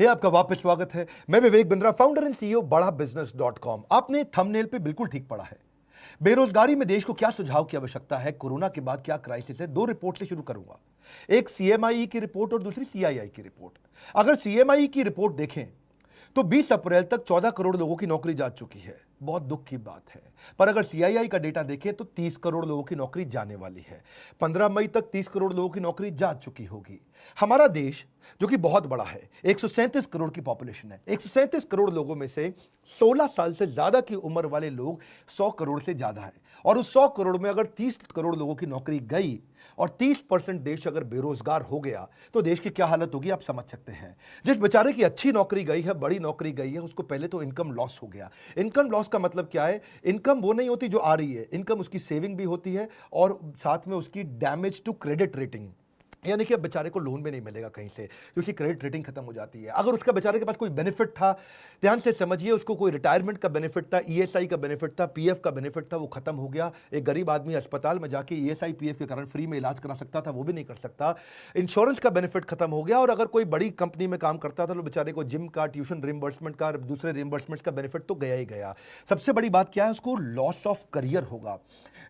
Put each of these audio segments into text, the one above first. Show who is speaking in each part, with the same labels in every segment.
Speaker 1: आपका वापस स्वागत है। मैं Vivek Bindra, founder and CEO बड़ा बिजनेस .com। आपने थंबनेल पे बिल्कुल ठीक पढ़ा है। बेरोजगारी में देश को क्या सुझाव की आवश्यकता है, कोरोना के बाद क्या क्राइसिस है। दो रिपोर्ट से शुरू करूंगा, एक सीएमआई की रिपोर्ट और दूसरी सीआईआई की रिपोर्ट। अगर सीएमआई की रिपोर्ट देखें तो 20 अप्रैल तक 14 करोड़ लोगों की नौकरी जा चुकी है, बहुत दुख की बात है। पर अगर सीआईआई का डेटा देखें तो 30 करोड़ लोगों की नौकरी जाने वाली है। 15 मई तक 30 करोड़ लोगों की नौकरी जा चुकी होगी। हमारा देश जो कि बहुत बड़ा है, 137 करोड़ की पॉपुलेशन है। 137 करोड़ लोगों में से 16 साल से ज्यादा की उम्र वाले लोग 100 करोड़ से ज्यादा है। और उस 100 करोड़ में अगर 30 करोड़ लोगों की नौकरी गई और 30% देश अगर बेरोजगार हो गया तो देश की क्या हालत होगी आप समझ सकते हैं। जिस बेचारे की अच्छी नौकरी गई है, बड़ी नौकरी गई है, उसको पहले तो इनकम लॉस हो गया। इनकम लॉस का मतलब क्या है? इनकम वो नहीं होती जो आ रही है, इनकम उसकी सेविंग भी होती है और साथ में उसकी डैमेज टू क्रेडिट रेटिंग, यानी कि अब बेचारे को लोन भी नहीं मिलेगा कहीं से क्योंकि क्रेडिट रेटिंग खत्म हो जाती है। अगर उसका बेचारे के पास कोई बेनिफिट था, ध्यान से समझिए, उसको कोई रिटायरमेंट का बेनिफिट था, ईएसआई का बेनिफिट था, पीएफ का बेनिफिट था, वो खत्म हो गया। एक गरीब आदमी अस्पताल में जाके ईएसआई पीएफ के कारण फ्री में इलाज करा सकता था, वो भी नहीं कर सकता। इंश्योरेंस का बेनिफिट खत्म हो गया। और अगर कोई बड़ी कंपनी में काम करता था तो बेचारे को जिम का, ट्यूशन रिम्बर्समेंट का, दूसरे रिम्बर्समेंट का बेनिफिट तो गया ही गया। सबसे बड़ी बात क्या है? उसको लॉस ऑफ करियर होगा।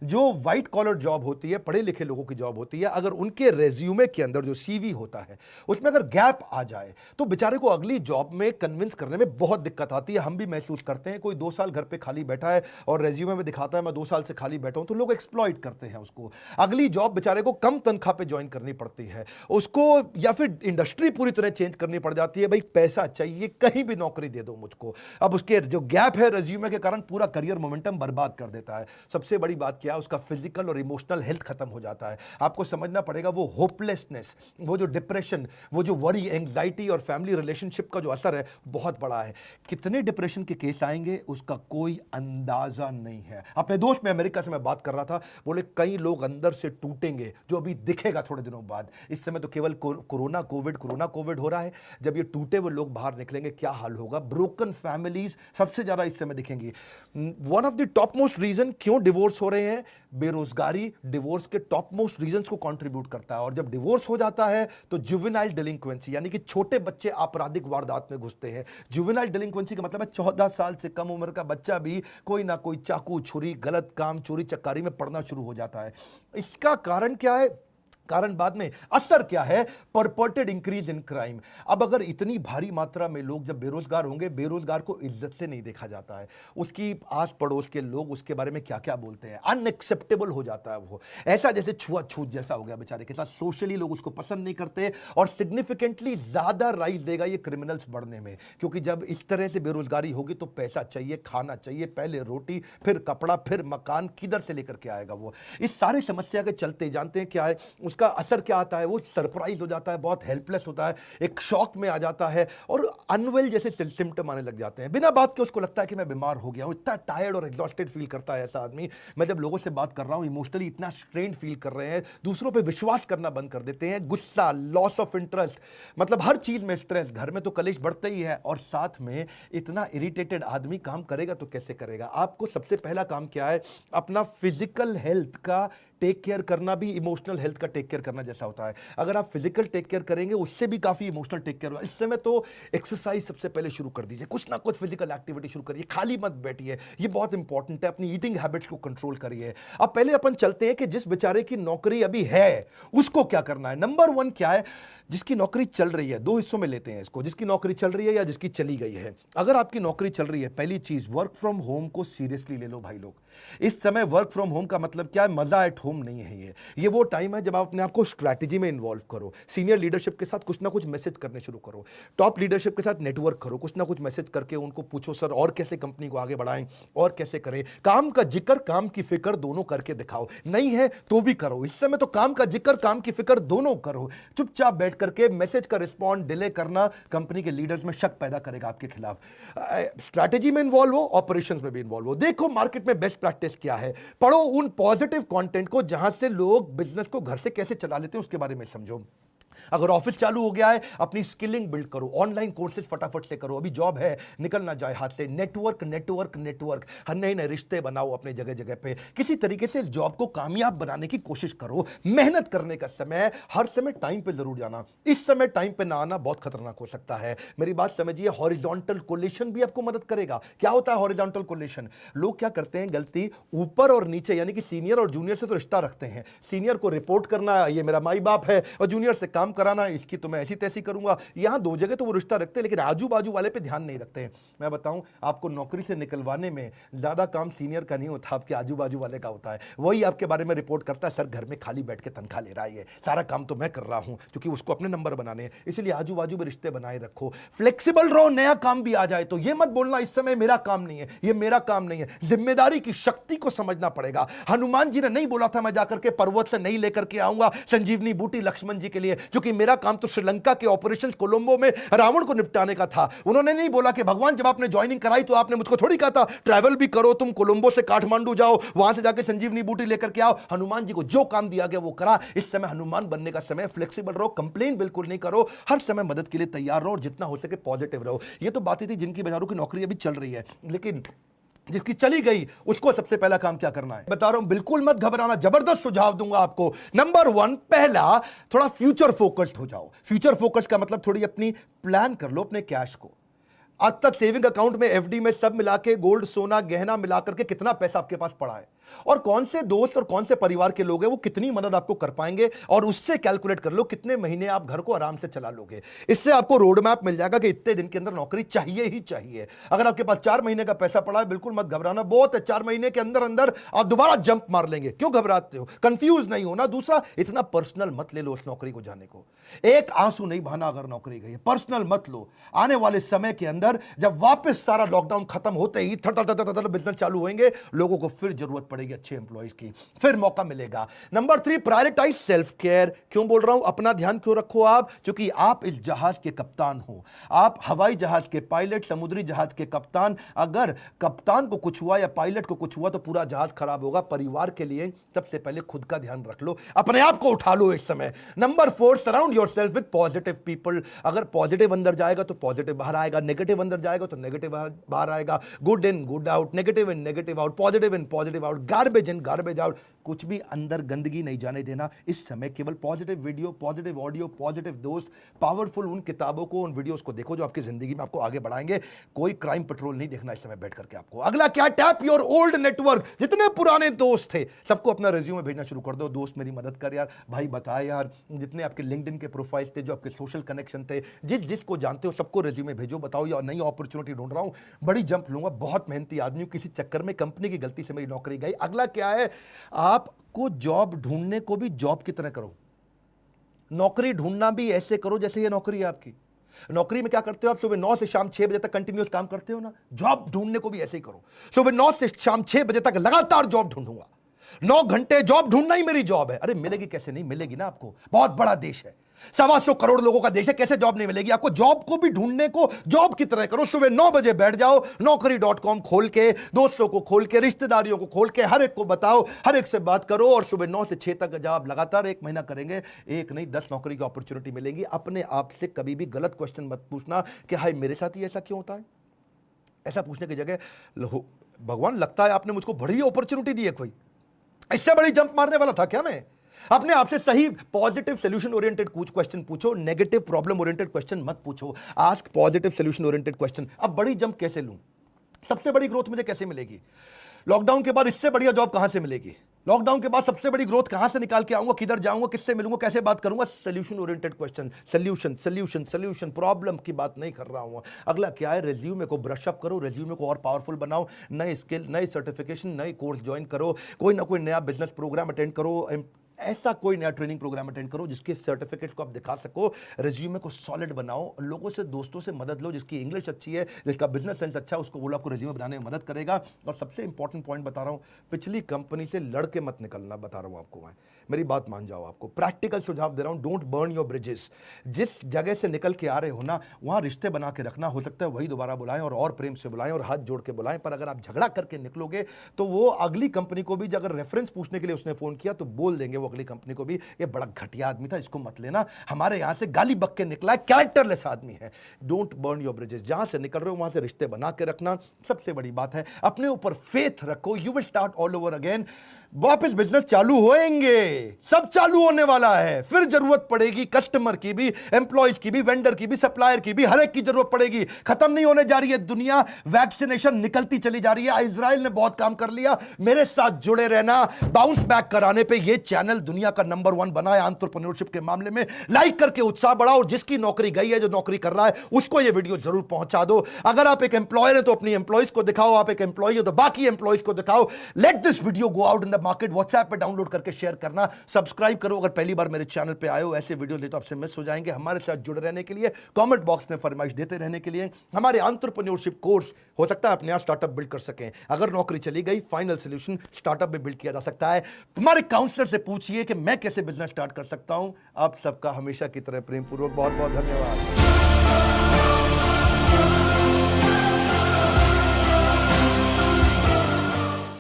Speaker 1: जो व्हाइट कॉलर जॉब होती है, पढ़े लिखे लोगों की जॉब होती है, अगर उनके रेज्यूमे के अंदर जो सीवी होता है उसमें अगर गैप आ जाए तो बेचारे को अगली जॉब में कन्विंस करने में बहुत दिक्कत आती है। हम भी महसूस करते हैं। कोई 2 साल घर पे खाली बैठा है और रेज्यूमे में दिखाता है मैं 2 साल से खाली बैठा हूं, तो लोग एक्सप्लॉइट करते हैं उसको। अगली जॉब बेचारे को कम तनख्वाह पे ज्वाइन करनी पड़ती है उसको, या फिर इंडस्ट्री पूरी तरह चेंज करनी पड़ जाती है। भाई पैसा चाहिए, कहीं भी नौकरी दे दो मुझको। अब उसके जो गैप है रेज्यूमे के कारण पूरा करियर मोमेंटम बर्बाद कर देता है। सबसे बड़ी बात क्या है? उसका फिजिकल और इमोशनल हेल्थ खत्म हो जाता है। आपको समझना पड़ेगा, वो होपलेसनेस, वो जो डिप्रेशन, वो जो वरी, एंग्जाइटी और फैमिली रिलेशनशिप का जो असर है बहुत बड़ा है। कितने डिप्रेशन के केस आएंगे उसका कोई अंदाजा नहीं है। अपने दोस्त में अमेरिका से मैं बात कर रहा था, बोले कई लोग अंदर से टूटेंगे जो अभी दिखेगा थोड़े दिनों बाद। इस समय तो केवल कोरोना कोविड हो रहा है। जब ये टूटे हुए लोग बाहर निकलेंगे क्या हाल होगा? ब्रोकन फैमिलीज सबसे ज्यादा इस समय दिखेंगी। One of the top most reason क्यों डिवोर्स हो रहे हैं, बेरोजगारी डिवोर्स के टॉप मोस्ट रीजंस को कंट्रीब्यूट करता है। और जब डिवोर्स हो जाता है तो जुवेनाइल डिलिंक्वेंसी, यानी कि छोटे बच्चे आपराधिक वारदात में घुसते हैं। जुवेनाइल डिलिंक्वेंसी का मतलब है 14 साल से कम उम्र का बच्चा भी कोई ना कोई चाकू, छुरी, गलत काम, चोरी चक्कारी में पड़ना शुरू हो जाता है। इसका कारण क्या है? कारण बाद में, असर क्या है? परपर्टेड इंक्रीज इन क्राइम। अब अगर इतनी भारी मात्रा में लोग जब बेरोजगार होंगे, बेरोजगार को इज्जत से नहीं देखा जाता है। उसकी आस पड़ोस के लोग उसके बारे में क्या क्या बोलते हैं, अनएक्सेप्टेबल हो जाता है। वो ऐसा जैसे छुआछूत जैसा हो गया बेचारे के साथ। सोशली लोग उसको पसंद नहीं करते और सिग्निफिकेंटली ज्यादा राइज देगा ये क्रिमिनल्स बढ़ने में। क्योंकि जब इस तरह से बेरोजगारी होगी तो पैसा चाहिए, खाना चाहिए, पहले रोटी फिर कपड़ा फिर मकान, किधर से लेकर के आएगा वो? इस सारी समस्या के चलते जानते हैं क्या है उसका असर क्या आता है? वो सरप्राइज हो जाता है, बहुत हेल्पलेस होता है, एक शॉक में आ जाता है और अनवेल जैसे सिम्टम आने लग जाते हैं। बिना बात के उसको लगता है कि मैं बीमार हो गया हूं। इतना टायर्ड और एग्जॉस्टेड फील करता है ऐसा आदमी। मैं जब लोगों से बात कर रहा हूं, इमोशनली इतना स्ट्रेन फील कर रहे हैं, दूसरों पे विश्वास करना बंद कर देते हैं, गुस्सा, लॉस ऑफ इंटरेस्ट, मतलब हर चीज में स्ट्रेस, घर में तो कलेश बढ़ता ही है और साथ में इतना इरिटेटेड आदमी काम करेगा तो कैसे करेगा? आपको सबसे पहला काम क्या है? अपना फिजिकल हेल्थ का टेक केयर करना भी इमोशनल हेल्थ का टेक केयर करना जैसा होता है। अगर आप फिजिकल टेक केयर करेंगे उससे भी काफी इमोशनल टेक केयर होगा। इस समय तो एक्सरसाइज सबसे पहले शुरू कर दीजिए, कुछ ना कुछ फिजिकल एक्टिविटी शुरू करिए, खाली मत बैठिए, ये बहुत इंपॉर्टेंट है। अपनी ईटिंग हैबिट्स को कंट्रोल करिए। अब पहले अपन चलते हैं कि जिस बेचारे की नौकरी अभी है उसको क्या करना है। नंबर 1 क्या है? जिसकी नौकरी चल रही है, 2 हिस्सों में लेते हैं इसको, जिसकी नौकरी चल रही है या जिसकी चली गई है। अगर आपकी नौकरी चल रही है, पहली चीज वर्क फ्रॉम होम को सीरियसली ले लो भाई लोग। इस समय वर्क फ्रॉम होम का मतलब क्या है? मजा एट होम नहीं है। ये वो टाइम है जब आप अपने आप को स्ट्रैटेजी में इन्वॉल्व करो, सीनियर लीडरशिप के साथ कुछ ना कुछ मैसेज करने शुरू करो, टॉप लीडरशिप के साथ नेटवर्क करो, कुछ ना कुछ मैसेज करके उनको पूछो सर और कैसे कंपनी को आगे बढ़ाएं और कैसे करें। काम का जिक्र, काम की फिक्र दोनों करके दिखाओ। नहीं है तो भी करो। इस समय तो काम का जिक्र, काम की फिक्र दोनों करो। चुपचाप बैठ करके मैसेज का रिस्पॉन्ड डिले करना कंपनी के लीडर्स में शक पैदा करेगा आपके खिलाफ। स्ट्रैटेजी में इन्वॉल्व हो, ऑपरेशंस में भी इन्वॉल्व हो। देखो मार्केट में बेस्ट प्रैक्टिस क्या है, पढ़ो उन पॉजिटिव कंटेंट को जहां से लोग बिजनेस को घर से कैसे चला लेते हैं उसके बारे में समझो। अगर ऑफिस चालू हो गया है, अपनी स्किलिंग बिल्ड करो, ऑनलाइन कोर्सेज फटाफट से करो, अभी जॉब है निकल ना जाए हाथ से। नेटवर्क नेटवर्क नेटवर्क, हर नए नए रिश्ते बनाओ अपने जगह जगह पे, किसी तरीके से जॉब को कामयाब बनाने की कोशिश करो। मेहनत करने का समय, हर समय टाइम पे जरूर जाना, इस समय टाइम पे ना आना बहुत खतरनाक हो सकता है। मेरी बात समझिए, हॉरिजॉन्टल कोलेशन भी आपको मदद करेगा। क्या होता है हॉरिजॉन्टल कोलेशन? लोग क्या करते हैं गलती, ऊपर और नीचे यानी कि सीनियर और जूनियर से तो रिश्ता रखते हैं, सीनियर को रिपोर्ट करना, ये मेरा माई बाप है, और जूनियर से काम कराना, इसकी तो मैं ऐसी तैसी करूंगा। यहां दो जगह तो वो रिश्ता रखते हैं, लेकिन आजू बाजू वाले पे ध्यान नहीं रखते हैं। मैं बताऊं, आपको नौकरी से निकलवाने में ज्यादा काम सीनियर का नहीं होता, आपके आजू बाजू वाले का होता है। वही आपके बारे में रिपोर्ट करता है, सर घर में खाली बैठ के तनख्वाह ले रहा है, ये सारा काम तो मैं कर रहा हूं, क्योंकि उसको अपने नंबर बनाने हैं। इसलिए आजू बाजू में रिश्ते बनाए रखो, फ्लेक्सिबल रहो। नया काम भी आ जाए तो ये मत बोलना इस समय मेरा काम नहीं है, ये मेरा काम नहीं है। जिम्मेदारी की शक्ति को समझना पड़ेगा। हनुमान जी ने नहीं बोला था मैं जाकर के पर्वत से नहीं लेकर के आऊंगा संजीवनी बूटी लक्ष्मण जी के लिए, क्योंकि मेरा काम तो श्रीलंका के ऑपरेशन कोलंबो में रावण को निपटाने का था। उन्होंने नहीं बोला कि भगवान जब आपने ज्वाइनिंग कराई तो आपने मुझको थोड़ी कहा था ट्रैवल भी करो, तुम कोलंबो से काठमांडू जाओ, वहां से जाके संजीवनी बूटी लेकर के आओ। हनुमान जी को जो काम दिया गया वो करा। इस समय हनुमान बनने का समय। फ्लेक्सिबल रहो, कंप्लेन बिल्कुल नहीं करो, हर समय मदद के लिए तैयार रहो और जितना हो सके पॉजिटिव रहो। ये तो बातें थी जिनकी बाजारों की नौकरी अभी चल रही है, लेकिन जिसकी चली गई उसको सबसे पहला काम क्या करना है बता रहा हूं। बिल्कुल मत घबराना, जबरदस्त सुझाव दूंगा आपको। नंबर 1, पहला, थोड़ा फ्यूचर फोकस्ड हो जाओ। फ्यूचर फोकस्ड का मतलब थोड़ी अपनी प्लान कर लो अपने कैश को। आज तक सेविंग अकाउंट में, एफडी में सब मिला के, गोल्ड सोना गहना मिला करके कितना पैसा आपके पास पड़ा है, और कौन से दोस्त और कौन से परिवार के लोग हैं वो कितनी मदद आपको कर पाएंगे, और उससे कैलकुलेट कर लो कितने महीने आप घर को आराम से चला लोगे। इससे आपको रोड मैप मिल जाएगा कि इतने दिन के अंदर नौकरी चाहिए ही चाहिए। अगर आपके पास 4 महीने का पैसा पड़ा है, बिल्कुल मत घबराना, बहुत है, 4 महीने के अंदर अंदर आप दोबारा जंप मार लेंगे। क्यों घबराते हो? कंफ्यूज नहीं होना। दूसरा, इतना पर्सनल मत ले लो उस नौकरी को जाने को। एक आंसू नहीं बहाना अगर नौकरी गई है, पर्सनल मत लो। आने वाले समय के अंदर जब वापस सारा लॉकडाउन खत्म होते ही बिजनेस चालू होंगे, लोगों को फिर जरूरत पड़ेगी अच्छे एम्प्लॉइज की, फिर मौका मिलेगा। Number 3, prioritise self care. क्यों बोल रहा हूं अपना ध्यान क्यों रखो आप? क्योंकि आप इस जहाज के कप्तान हो, आप हवाई जहाज के पायलट, समुद्री जहाज के कप्तान। अगर कप्तान को कुछ हुआ या पायलट को कुछ हुआ तो पूरा जहाज खराब होगा। परिवार के लिए सबसे पहले खुद का ध्यान रख लो, अपने आप को उठा लो इस समय। Number 4, surround yourself with positive people. अगर पॉजिटिव अंदर जाएगा तो पॉजिटिव बाहर आएगा, नेगेटिव अंदर जाएगा तो नेगेटिव बाहर आएगा। Good in good out, negative in negative out, positive in positive out, garbage in garbage out. कुछ भी अंदर गंदगी नहीं जाने देना इस समय। केवल positive video, positive audio, positive दोस्त, पावरफुल उन किताबों को, उन वीडियोस को देखो जो आपकी जिंदगी में आपको आगे बढ़ाएंगे। कोई क्राइम पेट्रोल नहीं देखना इस समय बैठ करके आपको। अगला क्या? Tap your old network. जितने पुराने दोस्त थे सबको अपना रिज्यूमे भेजना शुरू कर दो। दोस्त मेरी मदद कर यार, भाई बता यार, जितने आपके लिंक्डइन के प्रोफाइल्स थे, जो आपके सोशल कनेक्शन थे, जिसको जानते हो सबको रिज्यूमे भेजो। बताओ यार नई अपॉर्चुनिटी ढूंढ रहा हूं, बड़ी जंप लूंगा, बहुत मेहनती आदमी हूं, किसी चक्कर में कंपनी की गलती से मेरी नौकरी गई। अगला क्या है? आपको जॉब ढूंढने को भी जॉब की तरह करो। नौकरी ढूंढना भी ऐसे करो जैसे ये नौकरी है आपकी। नौकरी में क्या करते हो आप? सुबह 9 से शाम 6 बजे तक कंटिन्यूस काम करते हो ना, जॉब ढूंढने को भी ऐसे ही करो। सुबह 9 से शाम 6 बजे तक लगातार जॉब ढूंढूंगा, 9 घंटे जॉब ढूंढना ही मेरी जॉब है। अरे मिलेगी कैसे नहीं मिलेगी ना आपको, बहुत बड़ा देश है, 125 करोड़ लोगों का देश है, कैसे जॉब नहीं मिलेगी आपको? जॉब को भी ढूंढने को जॉब की तरह करो। सुबह 9 बजे बैठ जाओ, naukri.com खोल के, दोस्तों को खोल के, रिश्तेदारियों को खोल के, हर एक को बताओ, हर एक से बात करो, और सुबह 9 से 6 तक जब आप लगातार 1 महीना करेंगे, एक नहीं 10 नौकरी की अपॉर्चुनिटी मिलेंगी। अपने आप से कभी भी गलत क्वेश्चन मत पूछना कि हाय मेरे साथ ही ऐसा क्यों होता है। ऐसा पूछने की जगह भगवान लगता है आपने मुझको बड़ी अपॉर्चुनिटी दी है, कोई इससे बड़ी जंप मारने वाला था क्या मैं? अपने आप से सही पॉजिटिव सोल्यूशन ओरिएंटेड कुछ क्वेश्चन पूछो, नेगेटिव प्रॉब्लम ओरिएंटेड क्वेश्चन मत पूछो। Ask positive solution oriented question. अब बड़ी जंप कैसे लूं? सबसे बड़ी ग्रोथ मुझे कैसे मिलेगी? लॉकडाउन के बाद इससे बढ़िया जॉब कहां से मिलेगी? लॉकडाउन के बाद सबसे बड़ी ग्रोथ कहां से निकाल के आऊंगा? किधर जाऊंगा? किससे मिलूंगा? कैसे बात करूंगा? Solution oriented question, solution solution solution, problem की बात नहीं कर रहा हूं। अगला क्या है? रिज्यूमे को ब्रश अप करो, रिज्यूमे को और पावरफुल बनाओ, नए स्किल, नए सर्टिफिकेशन, नए कोर्स ज्वाइन करो, कोई ना कोई नया बिजनेस प्रोग्राम अटेंड करो, ऐसा कोई नया ट्रेनिंग प्रोग्राम अटेंड करो जिसके सर्टिफिकेट को आप दिखा सको। रिज्यूमे को सॉलिड बनाओ, लोगों से, दोस्तों से मदद लो, जिसकी इंग्लिश अच्छी है, जिसका बिजनेस सेंस अच्छा है, उसको बोलो आपको रिज्यूमे बनाने में मदद करेगा। और सबसे इंपॉर्टेंट पॉइंट बता रहा हूं, पिछली कंपनी से लड़के मत निकलना, बता रहा हूं आपको मैं, मेरी बात मान जाओ। आपको प्रैक्टिकल सुझाव दे रहा हूं, डोंट बर्न योर ब्रिजेस। जिस जगह से निकल के आ रहे हो ना, वहां रिश्ते बना के रखना। हो सकता है वही दोबारा बुलाएं और प्रेम से बुलाएं और हाथ जोड़ के बुलाएं, पर अगर आप झगड़ा करके निकलोगे तो वो अगली कंपनी को भी अगर रेफरेंस पूछने के लिए उसने फोन किया तो बोल देंगे वो अगली कंपनी को भी ये बड़ा घटिया आदमी था, इसको मत लेना, हमारे यहां से गाली बक के निकला है, कैरेक्टरलेस आदमी है। डोंट बर्न योर ब्रिजेस, जहां से निकल रहे हो वहां से रिश्ते बना के रखना सबसे बड़ी बात है। अपने ऊपर फेथ रखो, you will start all over again. वापस बिजनेस चालू होएंगे, सब चालू होने वाला है, फिर जरूरत पड़ेगी कस्टमर की भी, एम्प्लॉयज की भी, वेंडर की भी, सप्लायर की भी, हर एक की जरूरत पड़ेगी। खत्म नहीं होने जा रही है दुनिया, वैक्सीनेशन निकलती चली जा रही है। इजराइल ने बहुत काम कर लिया, मेरे साथ जुड़े रहना। बाउंस बैक कराने पे ये चैनल दुनिया का नंबर 1 बना है एंटरप्रेन्योरशिप के मामले में। लाइक करके उत्साह बढ़ाओ, और जिसकी नौकरी गई है, जो नौकरी कर रहा है, उसको ये वीडियो जरूर पहुंचा दो। अगर आप एक एम्प्लॉयर है तो अपनी एम्प्लॉयज को दिखाओ, आप एक एम्प्लॉय है तो बाकी एम्प्लॉयज को दिखाओ। Let this video go out in the market. WhatsApp पे डाउनलोड करके शेयर करना, सब्सक्राइब करो अगर पहली बार मेरे चैनल पे आए हो। ऐसे वीडियो ले तो आपसे मिस हो जाएंगे। हमारे साथ जुड़े रहने के लिए, कमेंट बॉक्स में फरमाइश देते रहने के लिए, हमारे एंटरप्रेन्योरशिप कोर्स हो सकता है अपने यहां स्टार्टअप बिल्ड कर सकें। अगर नौकरी चली गई, फाइनल सॉल्यूशन स्टार्टअप में बिल्ड किया जा सकता है। हमारे काउंसलर से पूछिए कि मैं कैसे बिजनेस स्टार्ट कर सकता हूं। आप सबका हमेशा की तरह प्रेम पूर्वक बहुत बहुत धन्यवाद।